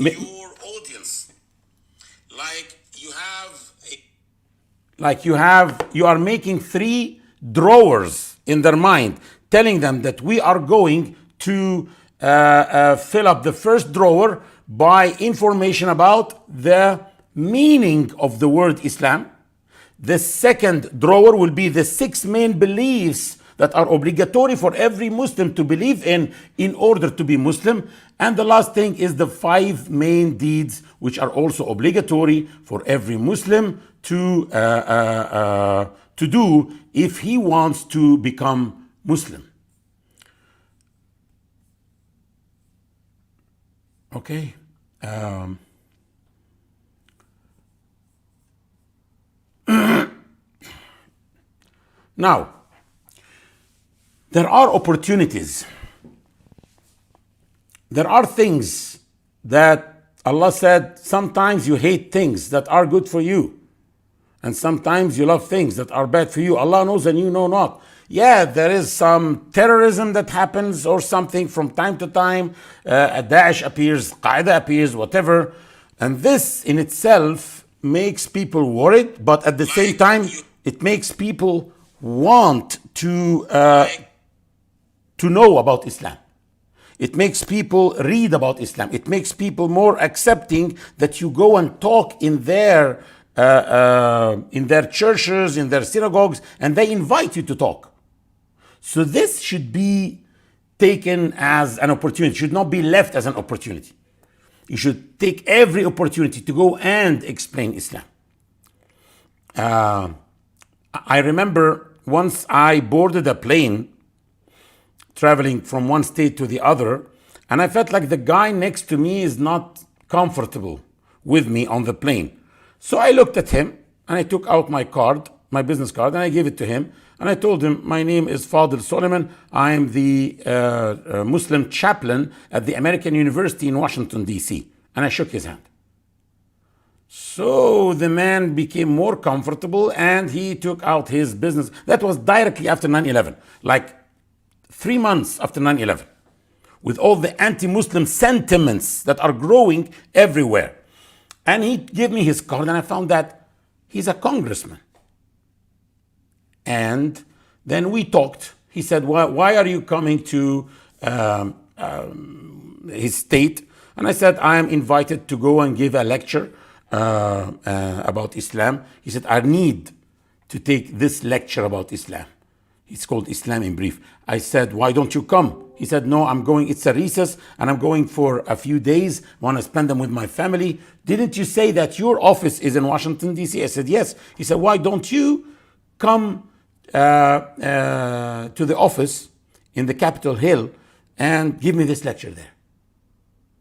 your audience, like you are making 3 drawers in their mind, telling them that we are going to fill up the first drawer by information about the meaning of the word Islam. The second drawer will be the 6 main beliefs that are obligatory for every Muslim to believe in order to be Muslim. And the last thing is the 5 main deeds which are also obligatory for every Muslim to do if he wants to become Muslim. Okay. Now, there are opportunities. There are things that Allah said, sometimes you hate things that are good for you, and sometimes you love things that are bad for you. Allah knows and you know not. Yeah, there is some terrorism that happens or something from time to time. Daesh appears, Qaeda appears, whatever. And this in itself makes people worried, but at the same time, it makes people want to know about Islam. It makes people read about Islam. It makes people more accepting that you go and talk in their churches, in their synagogues, and they invite you to talk. So this should be taken as an opportunity. It should not be left as an opportunity. You should take every opportunity to go and explain Islam. I remember once I boarded a plane traveling from one state to the other, and I felt like the guy next to me is not comfortable with me on the plane. So I looked at him and I took out my card, my business card, and I gave it to him. And I told him, my name is Fadil Soliman. I am the Muslim chaplain at the American University in Washington, D.C. And I shook his hand. So the man became more comfortable and he took out his business. That was directly after 9/11, like 3 months after 9/11, with all the anti-Muslim sentiments that are growing everywhere. And he gave me his card and I found that he's a congressman. And then we talked. He said, why are you coming to his state? And I said, I am invited to go and give a lecture about Islam. He said, I need to take this lecture about Islam. It's called Islam in Brief. I said, why don't you come? He said, no, I'm going, it's a recess and I'm going for a few days. I want to spend them with my family. Didn't you say that your office is in Washington, D.C.? I said, yes. He said, why don't you come to the office in the Capitol Hill and give me this lecture there?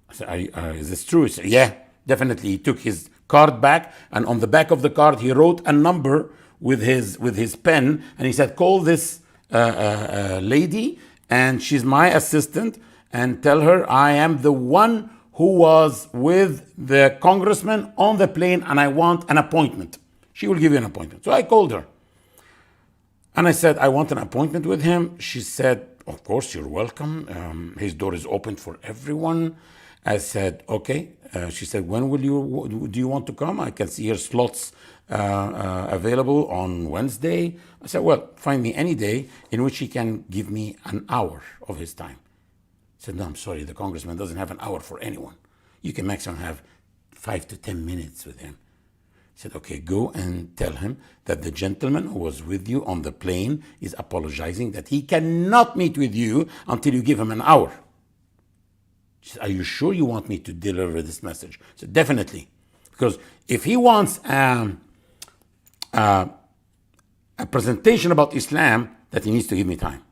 I said, is this true? He said, yeah, definitely. He took his card back, and on the back of the card, he wrote a number with his pen, and he said, call this lady, and she's my assistant, and tell her I am the one who was with the congressman on the plane, and I want an appointment. She will give you an appointment. So I called her. And I said, I want an appointment with him. She said, of course, you're welcome. His door is open for everyone. I said, okay. She said, when do you want to come? I can see your slots available on Wednesday. I said, well, find me any day in which he can give me an hour of his time. I said, no, I'm sorry, the congressman doesn't have an hour for anyone. You can maximum have 5 to 10 minutes with him. I said, okay, go and tell him that the gentleman who was with you on the plane is apologizing that he cannot meet with you until you give him an hour. She said, are you sure you want me to deliver this message? I said, definitely. Because if he wants a presentation about Islam, that he needs to give me time.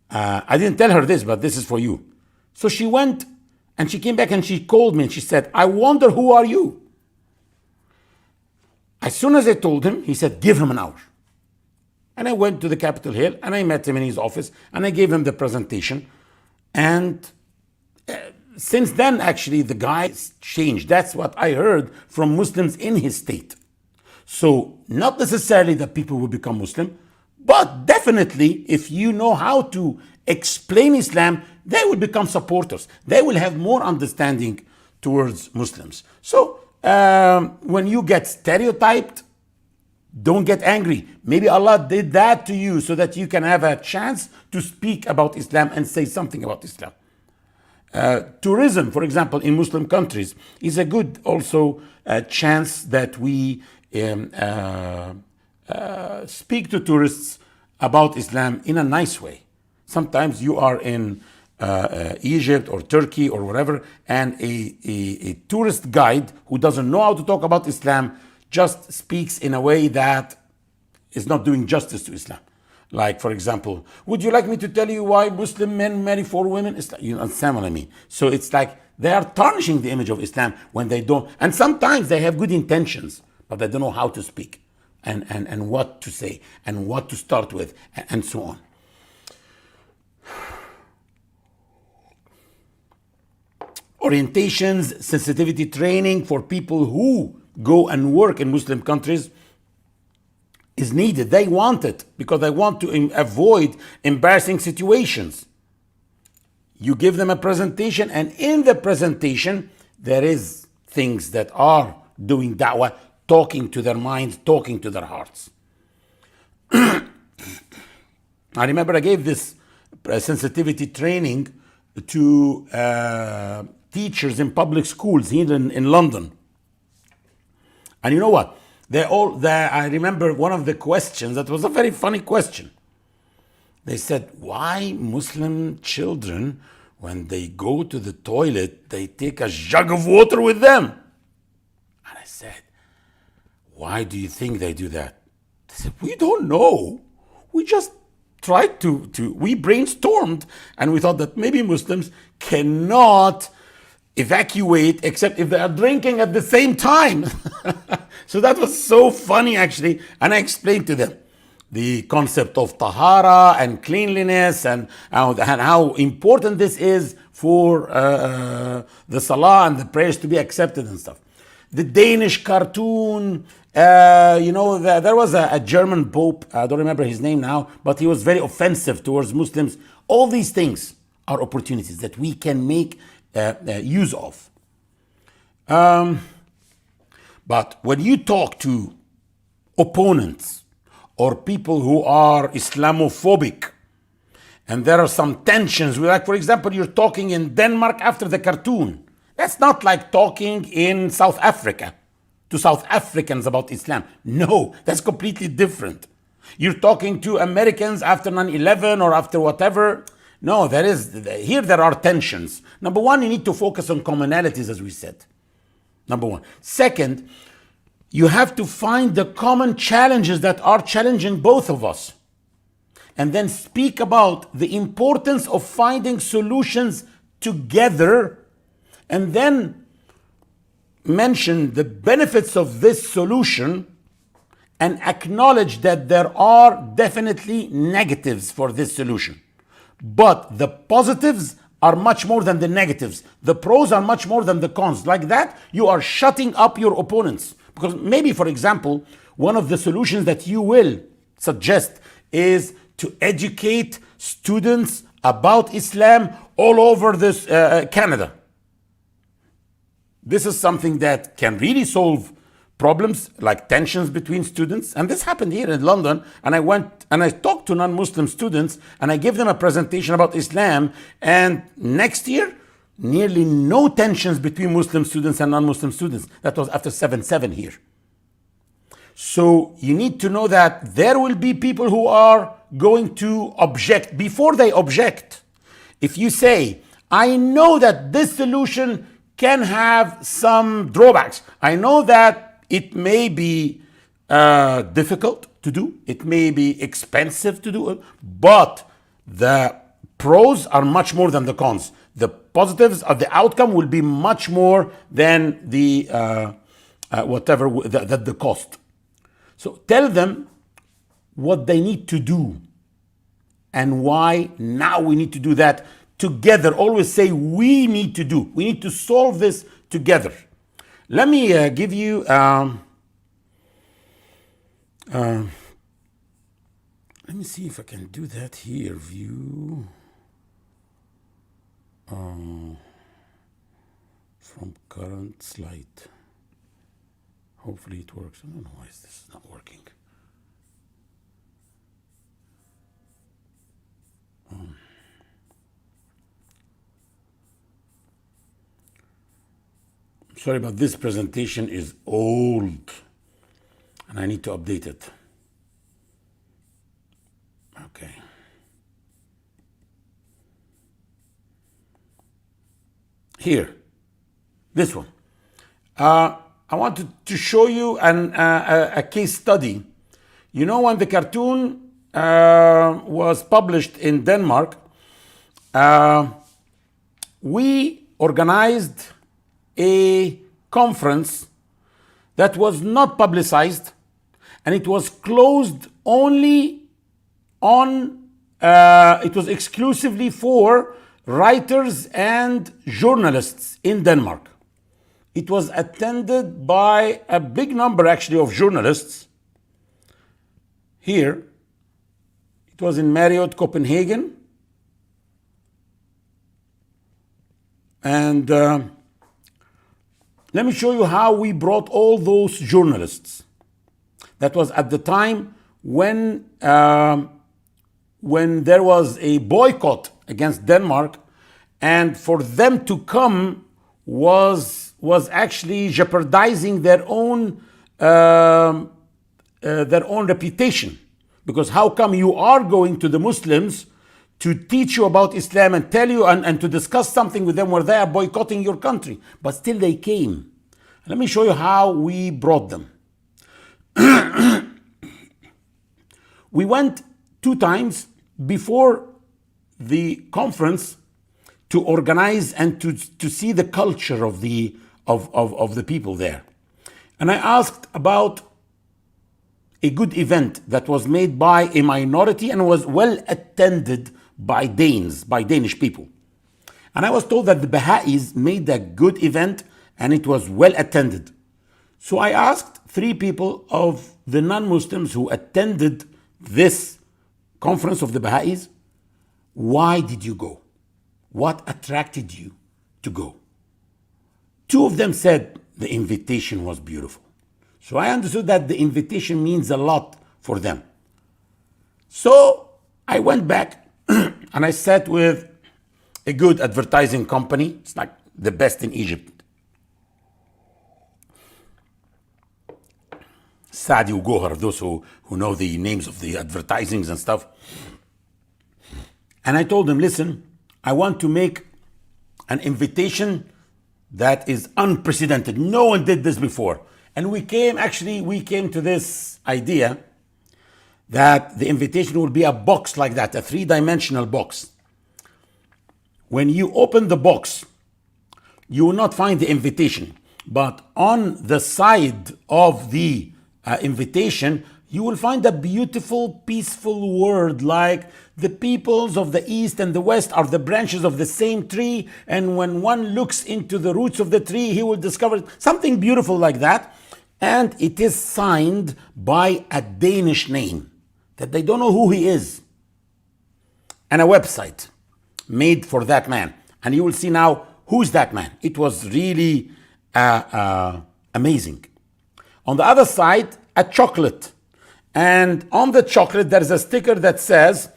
I didn't tell her this, but this is for you. So she went and she came back and she called me and she said, I wonder who are you? As soon as I told him, he said, give him an hour. And I went to the Capitol Hill and I met him in his office and I gave him the presentation. And since then, actually, the guy changed. That's what I heard from Muslims in his state. So not necessarily that people will become Muslim, but definitely if you know how to explain Islam, they will become supporters. They will have more understanding towards Muslims. So when you get stereotyped, don't get angry. Maybe Allah did that to you so that you can have a chance to speak about Islam and say something about Islam. Tourism, for example, in Muslim countries is a good also chance that we speak to tourists about Islam in a nice way. Sometimes you are in Egypt or Turkey or wherever, and a tourist guide who doesn't know how to talk about Islam just speaks in a way that is not doing justice to Islam. Like, for example, would you like me to tell you why Muslim men marry 4 women? You understand what I mean? So it's like they are tarnishing the image of Islam when they don't. And sometimes they have good intentions, but they don't know how to speak and what to say and what to start with and so on. Orientations, sensitivity training for people who go and work in Muslim countries is needed. They want it because they want to avoid embarrassing situations. You give them a presentation, and in the presentation, there is things that are doing da'wah, talking to their minds, talking to their hearts. I remember I gave this sensitivity training to teachers in public schools here in London. And you know what? I remember one of the questions, that was a very funny question. They said, why Muslim children, when they go to the toilet, they take a jug of water with them? And I said, why do you think they do that? They said, we don't know. We just tried we brainstormed, and we thought that maybe Muslims cannot evacuate except if they are drinking at the same time. So that was so funny, actually. And I explained to them the concept of tahara and cleanliness and how important this is for the salah and the prayers to be accepted and stuff. The Danish cartoon, there was a German pope, I don't remember his name now, but he was very offensive towards Muslims. All these things are opportunities that we can make use of. But when you talk to opponents or people who are Islamophobic, and there are some tensions, like for example, you're talking in Denmark after the cartoon. That's not like talking in South Africa to South Africans about Islam. No, that's completely different. You're talking to Americans after 9/11 or after whatever. No, there are tensions. Number one, you need to focus on commonalities, as we said. Number one. Second, you have to find the common challenges that are challenging both of us. And then speak about the importance of finding solutions together, and then mention the benefits of this solution and acknowledge that there are definitely negatives for this solution. But the positives are much more than the negatives. The pros are much more than the cons. Like that, you are shutting up your opponents. Because maybe, for example, one of the solutions that you will suggest is to educate students about Islam all over this Canada. This is something that can really solve problems like tensions between students. And this happened here in London. And I went and I talked to non-Muslim students and I gave them a presentation about Islam. And next year, nearly no tensions between Muslim students and non-Muslim students. That was after 7/7 here. So you need to know that there will be people who are going to object before they object. If you say, I know that this solution can have some drawbacks. I know that it may be difficult to do. It may be expensive to do, but the pros are much more than the cons. The positives of the outcome will be much more than the the cost. So tell them what they need to do and why now we need to do that together. Always say we need to do. We need to solve this together. Let me give you let me see if I can do that here. View from current slide. Hopefully it works. I don't know why this is not working. Sorry, but this presentation is old and I need to update it. Okay. Here, this one. I wanted to show you a case study. You know, when the cartoon was published in Denmark, we organized a conference that was not publicized, and it was closed only on, it was exclusively for writers and journalists in Denmark. It was attended by a big number, actually, of journalists. Here, it was in Marriott, Copenhagen. And let me show you how we brought all those journalists. That was at the time when there was a boycott against Denmark, and for them to come was actually jeopardizing their own reputation. Because how come you are going to the Muslims to teach you about Islam and tell you and to discuss something with them where they are boycotting your country? But still they came. Let me show you how we brought them. We went 2 times before the conference to organize and to see the culture of the people there. And I asked about a good event that was made by a minority and was well attended by Danes, by Danish people. And I was told that the Baha'is made a good event and it was well attended. So I asked 3 people of the non-Muslims who attended this conference of the Baha'is, why did you go? What attracted you to go? 2 of them said the invitation was beautiful. So I understood that the invitation means a lot for them. So I went back and I sat with a good advertising company. It's like the best in Egypt. Sadi Ugohar, those who know the names of the advertisings and stuff. And I told them, listen, I want to make an invitation that is unprecedented. No one did this before. And we came to this idea that the invitation will be a box like that, a 3-dimensional box. When you open the box, you will not find the invitation. But on the side of the invitation, you will find a beautiful, peaceful word like the peoples of the East and the West are the branches of the same tree, and when one looks into the roots of the tree, he will discover something beautiful like that. And it is signed by a Danish name that they don't know who he is, and a website made for that man. And you will see now who's that man. It was really amazing. On the other side, a chocolate. And on the chocolate, there's a sticker that says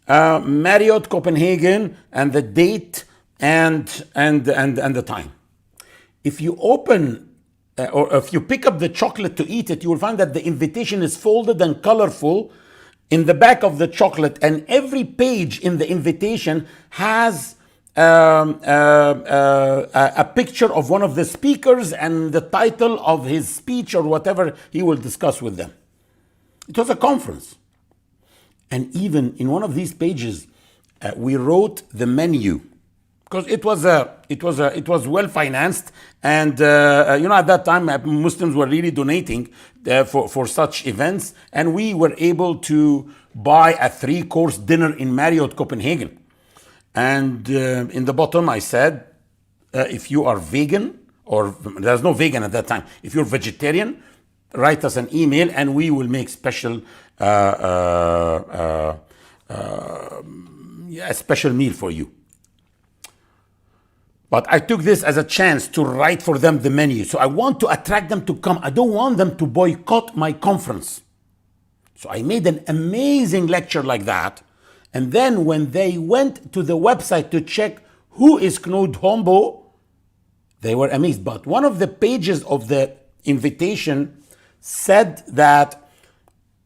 Marriott Copenhagen and the date and the time. If you open or if you pick up the chocolate to eat it, you will find that the invitation is folded and colorful in the back of the chocolate. And every page in the invitation has a picture of one of the speakers and the title of his speech or whatever he will discuss with them. It was a conference. And even in one of these pages, we wrote the menu, because it was well financed, and at that time Muslims were really donating for such events, and we were able to buy a 3-course dinner in Marriott Copenhagen. And in the bottom I said, if you are vegan, or there's no vegan at that time, if you're vegetarian, write us an email and we will make special a special meal for you. But I took this as a chance to write for them the menu. So I want to attract them to come. I don't want them to boycott my conference. So I made an amazing lecture like that. And then when they went to the website to check who is Knut Hombo, they were amazed. But one of the pages of the invitation said that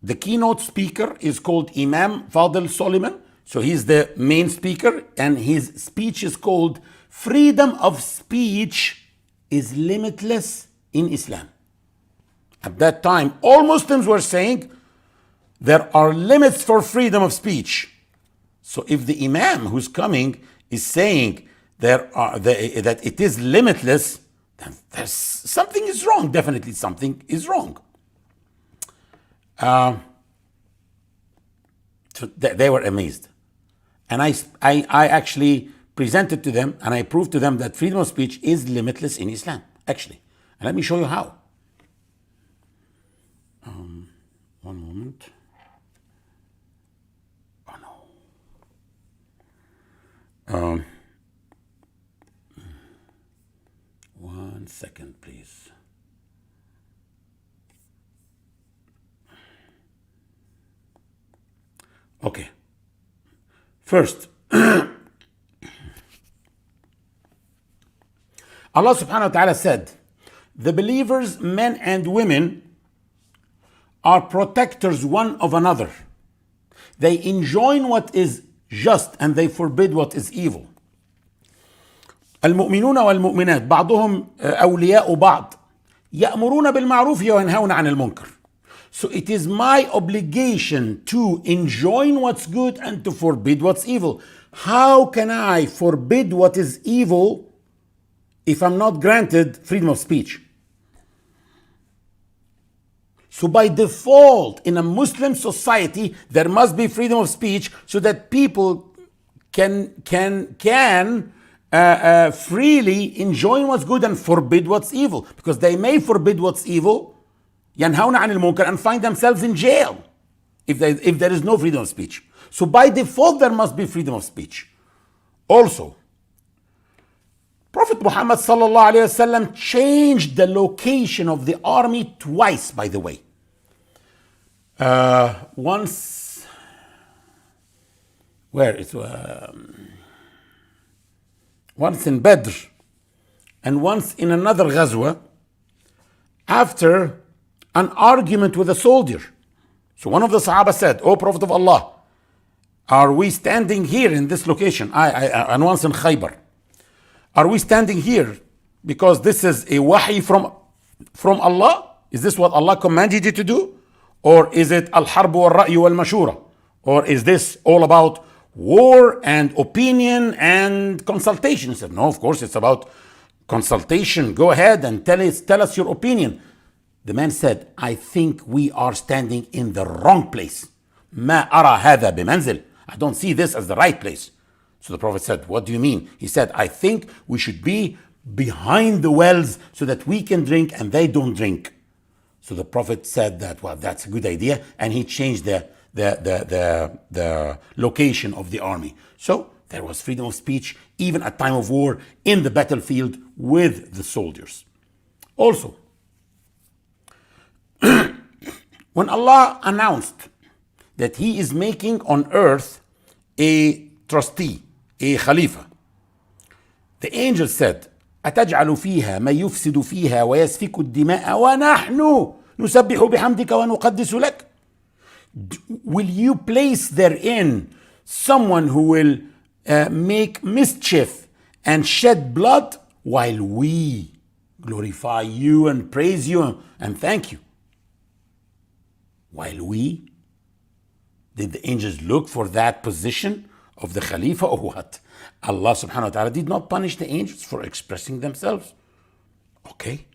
the keynote speaker is called Imam Fadl Soliman. So he's the main speaker, and his speech is called Freedom of Speech is Limitless in Islam. At that time, all Muslims were saying there are limits for freedom of speech. So if the Imam who's coming is saying that it is limitless, then there's something is wrong. Definitely something is wrong. So they were amazed. And I actually presented to them and I proved to them that freedom of speech is limitless in Islam, actually. And let me show you how. One moment. Oh no. 1 second, please. Okay. First, Allah subhanahu wa ta'ala said, the believers, men and women, are protectors one of another. They enjoin what is just and they forbid what is evil. المؤمنون والمؤمنات بعضهم أولياء بعض يأمرون بالمعروف وينهون عن المنكر. So it is my obligation to enjoin what's good and to forbid what's evil. How can I forbid what is evil if I'm not granted freedom of speech? So by default, in a Muslim society, there must be freedom of speech so that people can freely enjoy what's good and forbid what's evil. Because they may forbid what's evil, ينهون عن المنكر, and find themselves in jail if there is no freedom of speech. So by default, there must be freedom of speech. Also, Prophet Muhammad sallallahu alaihi wasallam changed the location of the army twice, by the way. Once, where it once in Badr and once in another ghazwa after an argument with a soldier. So one of the Sahaba said, "O Prophet of Allah, are we standing here in this location?" And once in Khaybar. Are we standing here because this is a wahi from Allah? Is this what Allah commanded you to do? Or is it al-harb wal-ra'y wal-mashura? Or is this all about war and opinion and consultation? He said, no, of course it's about consultation. Go ahead and tell us your opinion. The man said, I think we are standing in the wrong place. ما أرى هذا بمنزل. I don't see this as the right place. So the Prophet said, what do you mean? He said, I think we should be behind the wells so that we can drink and they don't drink. So the Prophet said that, well, that's a good idea. And he changed the location of the army. So there was freedom of speech, even at time of war, in the battlefield with the soldiers. Also, when Allah announced that He is making on earth a trustee, a khalifa, the angel said, أتجعل فيها ما يفسد فيها ويسفك الدماء ونحن نسبح بحمدك ونقدس لك. Will you place therein someone who will make mischief and shed blood while we glorify you and praise you and thank you? While we? Did the angels look for that position of the Khalifa or what? Allah subhanahu wa ta'ala did not punish the angels for expressing themselves. Okay,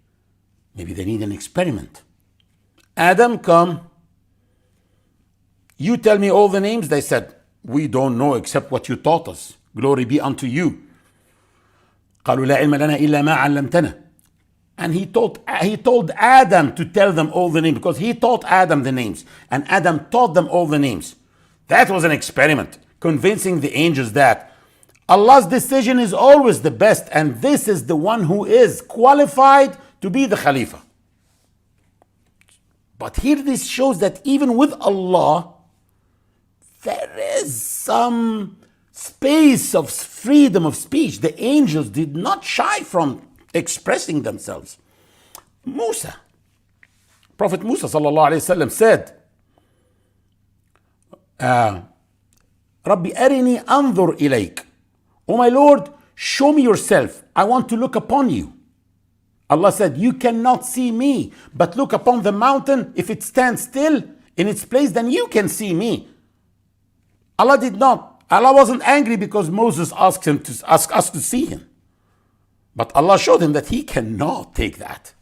maybe they need an experiment. Adam, come. You tell me all the names. They said, we don't know except what you taught us. Glory be unto you. قالوا لا علم لنا إلا ما علمتنا. And he told Adam to tell them all the names because he taught Adam the names. And Adam taught them all the names. That was an experiment, convincing the angels that Allah's decision is always the best, and this is the one who is qualified to be the Khalifa. But here this shows that even with Allah, there is some space of freedom of speech. The angels did not shy from expressing themselves. Prophet Musa sallallahu alayhi wasallam said, Rabbi arini anzur ilayk. Oh my Lord, show me yourself. I want to look upon you. Allah said, you cannot see me, but look upon the mountain. If it stands still in its place, then you can see me. Allah did not. Allah wasn't angry because Moses asked us to see him. But Allah showed him that he cannot take that.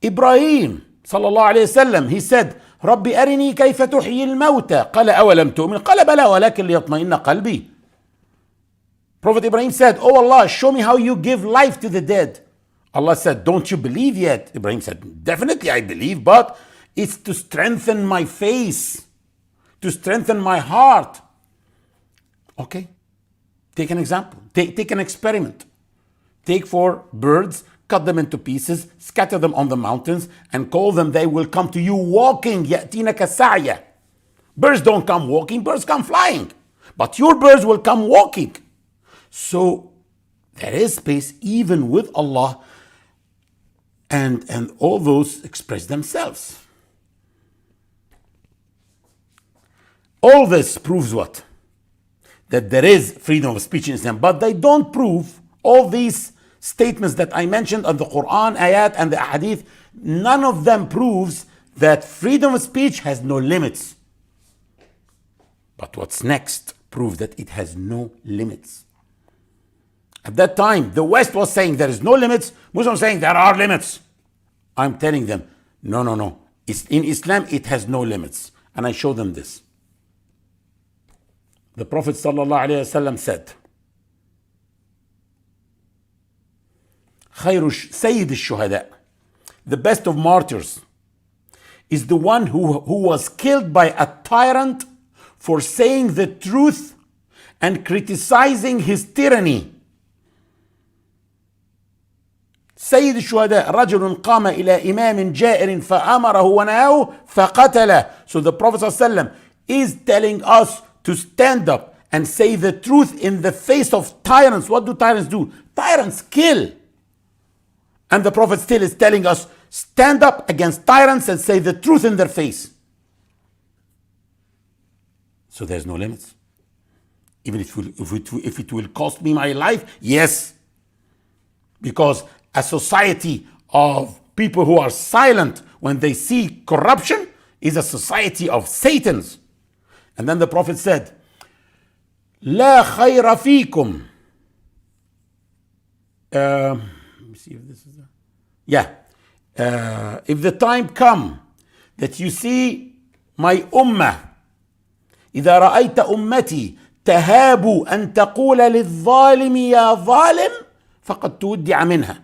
Ibrahim sallallahu alayhi wasallam, he said, ربي أرني كيف تحيي الموتى قال أولم تؤمن قال بلى ولكن ليطمئن قلبي. Prophet Ibrahim said, oh Allah, show me how you give life to the dead. Allah said, don't you believe yet? Ibrahim said, definitely I believe, but it's to strengthen my face, to strengthen my heart. Okay, take an example, take an experiment. Take 4 birds, cut them into pieces, scatter them on the mountains, and call them. They will come to you walking. يَأْتِينَكَ سَعْيًا. Birds don't come walking, birds come flying. But your birds will come walking. So there is space even with Allah, and all those express themselves. All this proves what? That there is freedom of speech in Islam, but they don't prove all these statements that I mentioned on the Quran, ayat, and the hadith. None of them proves that freedom of speech has no limits. But what's next proves that it has no limits. At that time, the West was saying there is no limits. Muslims saying there are limits. I'm telling them, no. In Islam, it has no limits. And I show them this. The Prophet ﷺ said, Sayyid al-Shuhada, the best of martyrs, is the one who was killed by a tyrant for saying the truth and criticizing his tyranny. سيد الشهداء رجل قام إلى إمام جائر فأمره ونهاه فقتله. So the Prophet ﷺ is telling us to stand up and say the truth in the face of tyrants. What do tyrants do? Tyrants kill. And the Prophet still is telling us, stand up against tyrants and say the truth in their face. So there's no limits. Even if it will cost me my life, yes. Because a society of people who are silent when they see corruption is a society of Satans. And then the Prophet said, لا خير فيكم. Let me see if this is if the time come that you see my ummah, إذا رأيت أمتي تهاب أن تقول للظالم يا ظالم فقد تودع منها.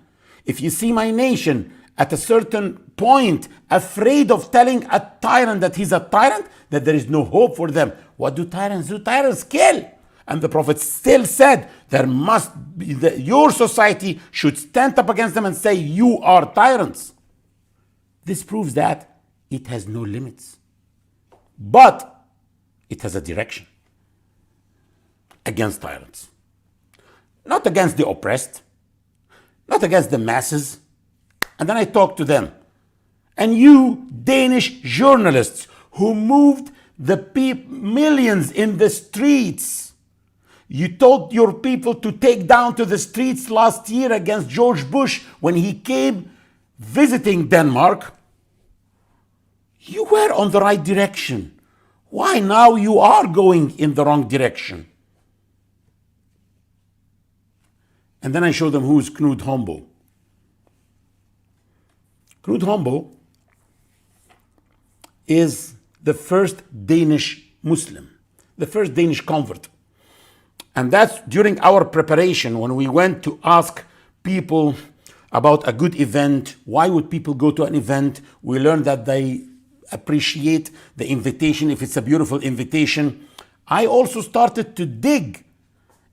If you see my nation at a certain point afraid of telling a tyrant that he's a tyrant, that there is no hope for them. What do tyrants do? Tyrants kill. And the Prophet still said there must be your society should stand up against them and say you are tyrants. This proves that it has no limits, but it has a direction against tyrants, not against the oppressed, not against the masses. And then I talked to them. And you Danish journalists who moved the millions in the streets, you told your people to take down to the streets last year against George Bush when he came visiting Denmark. You were on the right direction. Why now you are going in the wrong direction? And then I showed them who is Knud Hombo. Knud Hombo is the first Danish Muslim, the first Danish convert. And that's during our preparation when we went to ask people about a good event. Why would people go to an event? We learned that they appreciate the invitation if it's a beautiful invitation. I also started to dig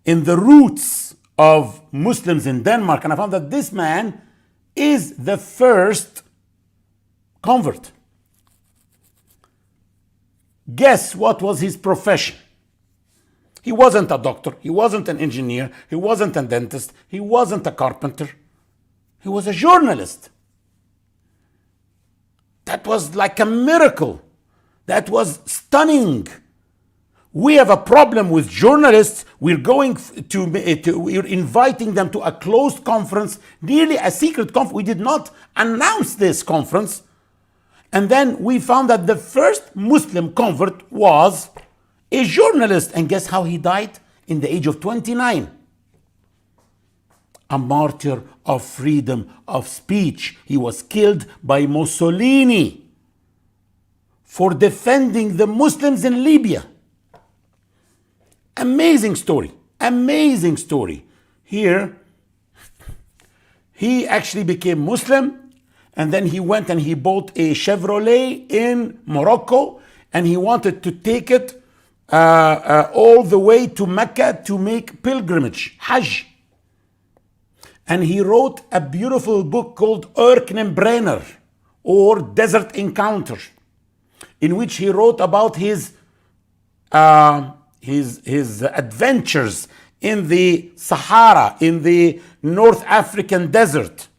in the roots of Muslims in Denmark, and I found that this man is the first convert. Guess what was his profession? He wasn't a doctor, he wasn't an engineer, he wasn't a dentist, he wasn't a carpenter. He was a journalist. That was like a miracle. That was stunning. We have a problem with journalists. We're we're inviting them to a closed conference, nearly a secret conference. We did not announce this conference. And then we found that the first Muslim convert was a journalist. And guess how he died? In the age of 29. A martyr of freedom of speech. He was killed by Mussolini for defending the Muslims in Libya. Amazing story. Amazing story. Here, he actually became Muslim, and then he went and he bought a Chevrolet in Morocco, and he wanted to take it all the way to Mecca to make pilgrimage, Hajj. And he wrote a beautiful book called Örkenbrenner, or Desert Encounter, in which he wrote about his adventures in the Sahara, in the North African desert.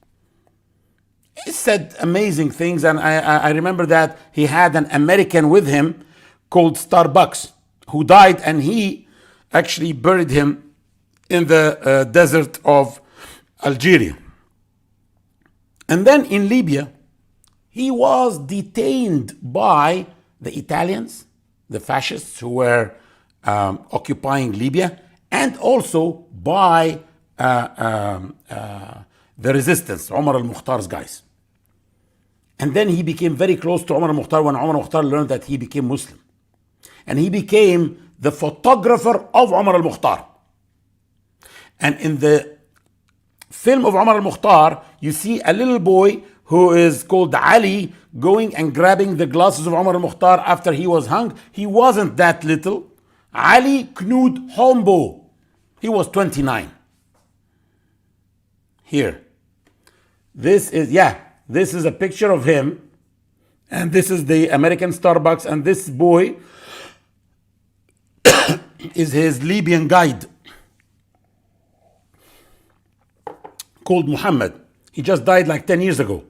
He said amazing things, and I remember that he had an American with him called Starbucks, who died, and he actually buried him in the desert of Algeria. And then in Libya, he was detained by the Italians, the fascists who were occupying Libya, and also by the resistance, Omar al-Mukhtar's guys. And then he became very close to Omar al-Mukhtar when Omar al-Mukhtar learned that he became Muslim. And he became the photographer of Omar al-Mukhtar. And in the film of Omar al-Mukhtar, you see a little boy who is called Ali going and grabbing the glasses of Omar al-Mukhtar after he was hung. He wasn't that little. Ali Knud Hombo. He was 29. Here. This is a picture of him. And this is the American Starbucks. And this boy is his Libyan guide called Muhammad. He just died like 10 years ago.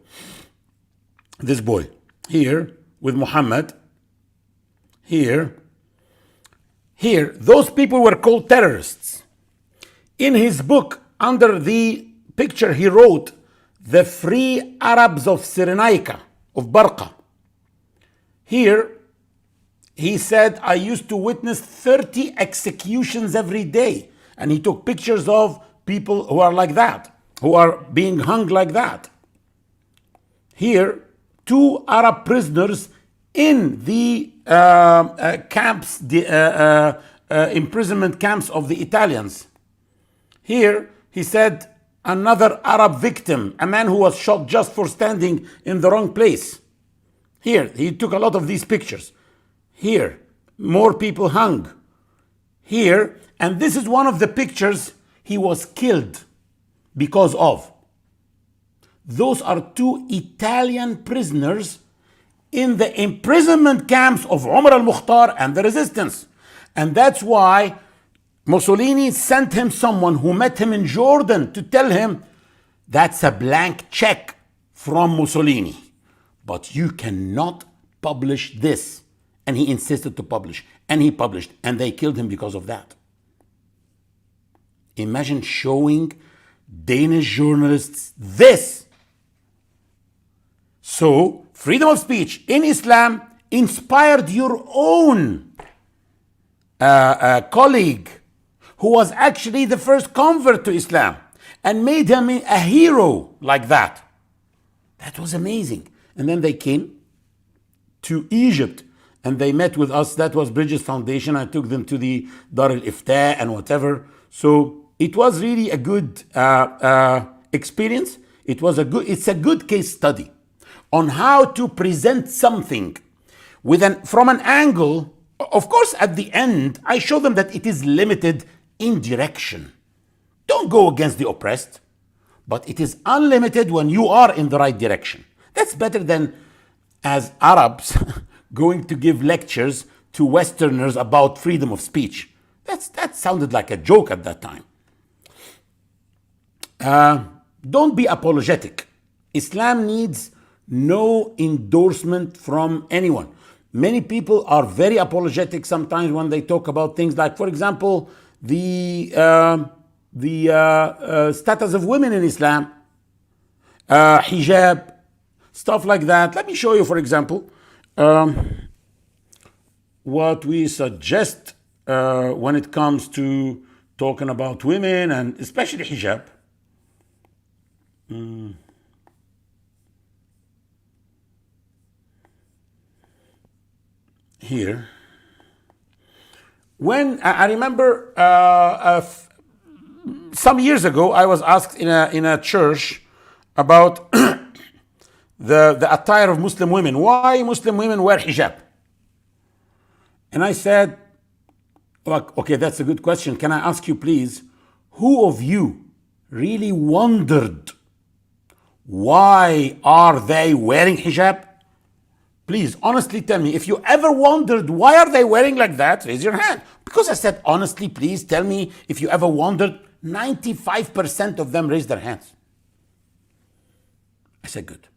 This boy here with Muhammad. Here, those people were called terrorists. In his book, under the picture, he wrote, "The Free Arabs of Cyrenaica, of Barqa." Here, he said, "I used to witness 30 executions every day." And he took pictures of people who are like that, who are being hung like that. Here, 2 Arab prisoners in the camps, the imprisonment camps of the Italians. Here, he said, another Arab victim, a man who was shot just for standing in the wrong place. Here, he took a lot of these pictures. Here, more people hung. Here, and this is one of the pictures he was killed because of. Those are 2 Italian prisoners in the imprisonment camps of Omar al-Mukhtar and the resistance. And that's why Mussolini sent him someone who met him in Jordan to tell him, that's a blank check from Mussolini, but you cannot publish this. And he insisted to publish, and he published, and they killed him because of that. Imagine showing Danish journalists this. So, freedom of speech in Islam inspired your own colleague, who was actually the first convert to Islam, and made him a hero like that. That was amazing. And then they came to Egypt and they met with us. That was Bridges Foundation. I took them to the Dar al-Ifta and whatever. So it was really a good experience. It's a good case study on how to present something from an angle. Of course, at the end, I show them that it is limited in direction. Don't go against the oppressed, but it is unlimited when you are in the right direction. That's better than as Arabs going to give lectures to Westerners about freedom of speech. That sounded like a joke at that time. Don't be apologetic. Islam needs no endorsement from anyone. Many people are very apologetic sometimes when they talk about things like, for example, the status of women in Islam, hijab, stuff like that. Let me show you, for example, what we suggest when it comes to talking about women and especially hijab. Here, when I remember some years ago, I was asked in a church about the attire of Muslim women. Why Muslim women wear hijab? And I said, okay, that's a good question. Can I ask you, please, who of you really wondered why are they wearing hijab? Please, honestly tell me, if you ever wondered why are they wearing like that, raise your hand. Because I said, honestly, please tell me if you ever wondered, 95% of them raised their hands. I said, good.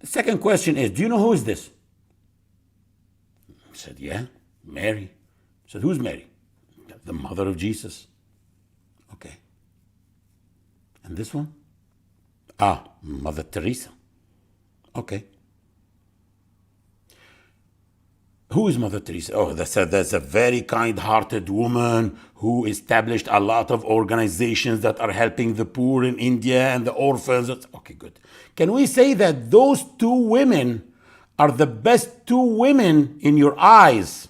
The second question is, do you know who is this? I said, yeah, Mary. I said, who's Mary? The mother of Jesus. Okay. And this one? Mother Teresa. Okay. Who is Mother Teresa? Oh, that's a very kind-hearted woman who established a lot of organizations that are helping the poor in India and the orphans. Okay, good. Can we say that those two women are the best two women in your eyes?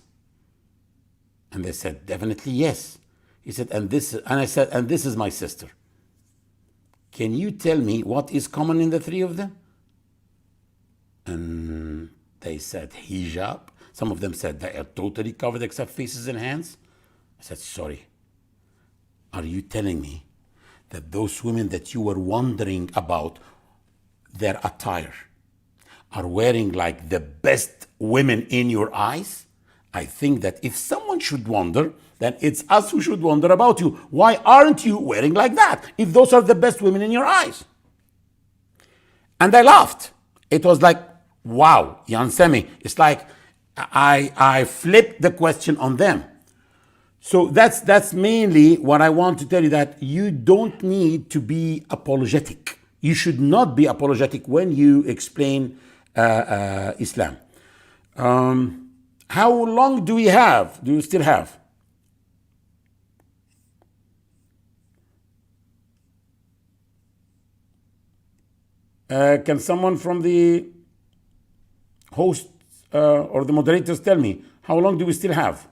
And they said, definitely yes. He said, and I said, and this is my sister. Can you tell me what is common in the three of them? And they said hijab. Some of them said they are totally covered except faces and hands. I said, sorry. Are you telling me that those women that you were wondering about their attire are wearing like the best women in your eyes? I think that if someone should wonder, then it's us who should wonder about you. Why aren't you wearing like that if those are the best women in your eyes? And I laughed. It was like, wow, Yansemi. It's like I flipped the question on them. So that's mainly what I want to tell you, that you don't need to be apologetic. You should not be apologetic when you explain Islam. How long do we have? Do you still have? Can someone from the host or the moderators tell me how long do we still have?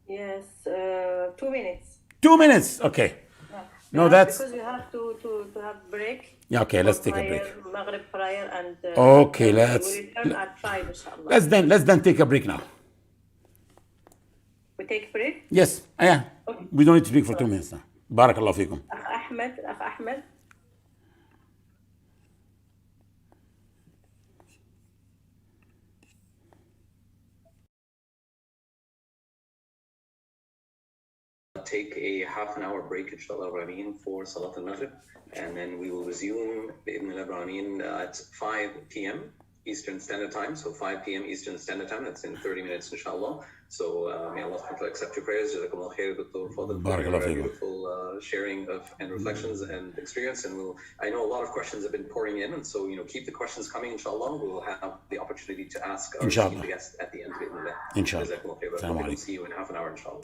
Yes, 2 minutes. 2 minutes. Okay. No, that's because you have to have break. Yeah. Okay, let's take a prayer, break. Maghrib prayer and Okay, we let's return at 5 inshallah. let's then take a break now. We take break. Yes. Yeah. We don't need to speak for 2 minutes now. Barakallahu fikum. Akh Ahmed. Take a half an hour break, inshallah Rabeen, for Salat al-Maghrib, and then we will resume bi'idhnillah Rabeen at 5 p.m. Eastern Standard Time. So 5 p.m. Eastern Standard Time, that's in 30 minutes, inshallah. So may Allah accept your prayers. Jazakumullah khair, Dr. Fadl, for your beautiful sharing of and reflections and experience. And I know a lot of questions have been pouring in, and so keep the questions coming, inshallah. We will have the opportunity to ask our esteemed guests at the end of it. Inshallah. Jazakumullah khair. We'll see you in half an hour, inshallah.